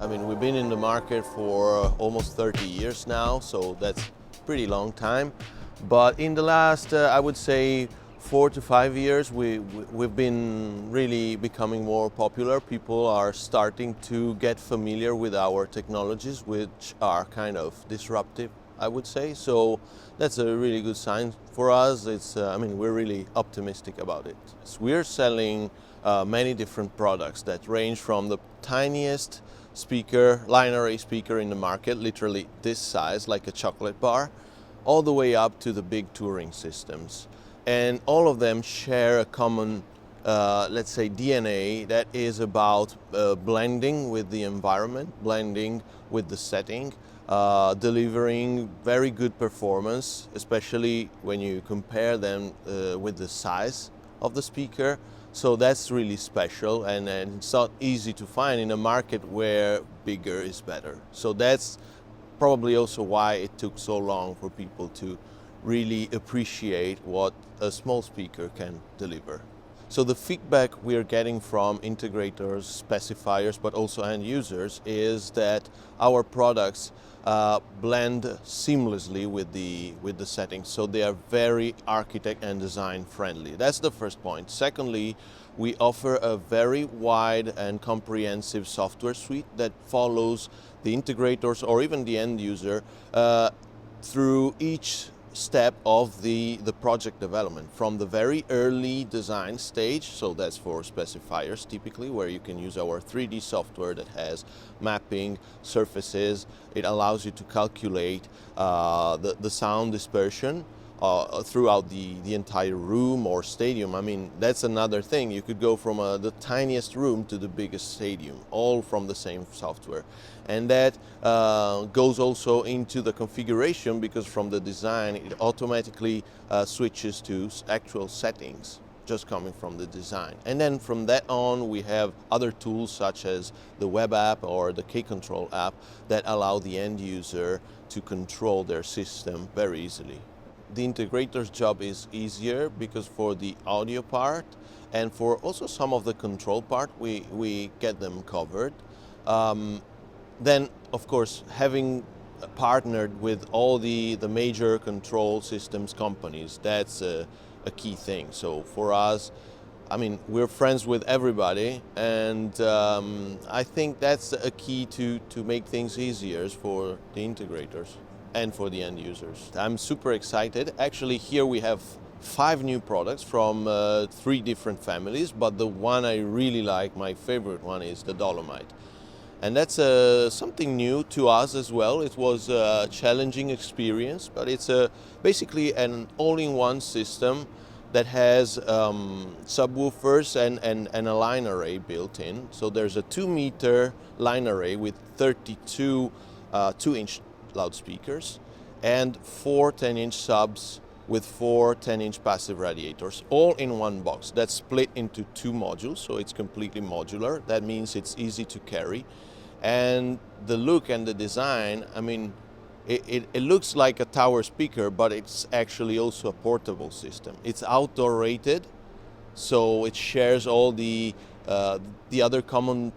I mean, we've been in the market for almost 30 years now, so that's a pretty long time. But in the last, I would say, 4 to 5 years, we've been really becoming more popular. People are starting to get familiar with our technologies, which are kind of disruptive, I would say. So that's a really good sign for us. I mean, we're really optimistic about it. So we're selling many different products that range from the tiniest speaker, line array speaker in the market, literally this size, like a chocolate bar, all the way up to the big touring systems. And all of them share a common, let's say, DNA that is about blending with the environment, blending with the setting, delivering very good performance, especially when you compare them with the size of the speaker. So that's really special, and it's not easy to find in a market where bigger is better. So that's probably also why it took so long for people to really appreciate what a small speaker can deliver. So the feedback we are getting from integrators, specifiers, but also end users is that our products blend seamlessly with the settings. So they are very architect and design friendly. That's the first point. Secondly, we offer a very wide and comprehensive software suite that follows the integrators or even the end user through each step of the project development, from the very early design stage. So that's for specifiers typically, where you can use our 3D software that has mapping, surfaces. It allows you to calculate the sound dispersion throughout the entire room or stadium. I mean, that's another thing. You could go from the tiniest room to the biggest stadium, all from the same software. And that goes also into the configuration, because from the design it automatically switches to actual settings just coming from the design. And then from that on, we have other tools such as the web app or the K-Control app that allow the end user to control their system very easily. The integrator's job is easier because for the audio part and for also some of the control part, we get them covered. Then, of course, having partnered with all the major control systems companies, that's a key thing. So for us, I mean, we're friends with everybody, and I think that's a key to make things easier for the integrators and for the end users. I'm super excited. Actually, here we have 5 new products from 3 different families, but the one I really like, my favorite one, is the Dolomite. And that's something new to us as well. It was a challenging experience, but it's basically an all-in-one system that has subwoofers and a line array built in. So there's a 2-meter line array with 32 2-inch loudspeakers and 4 10-inch subs with 4 10-inch passive radiators, all in one box. That's split into 2 modules, so it's completely modular. That means it's easy to carry. And the look and the design, I mean, it looks like a tower speaker, but it's actually also a portable system. It's outdoor rated, so it shares all the other common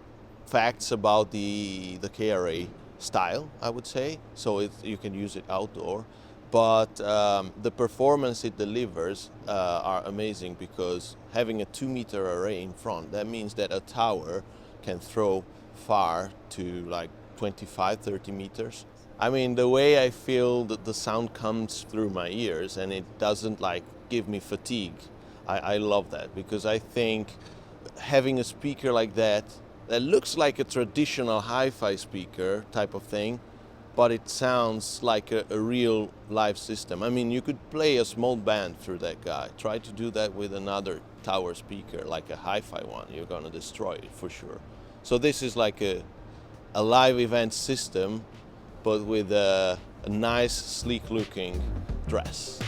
facts about the KRA style, I would say. So you can use it outdoor, but the performance it delivers are amazing, because having a 2-meter array in front, that means that a tower can throw far to like 25-30 meters. I mean, the way I feel that the sound comes through my ears and it doesn't like give me fatigue, I love that, because I think having a speaker like that looks like a traditional hi-fi speaker type of thing, but it sounds like a real live system. I mean, you could play a small band through that guy. Try to do that with another tower speaker, like a hi-fi one. You're gonna destroy it for sure. So this is like a live event system, but with a nice, sleek-looking dress.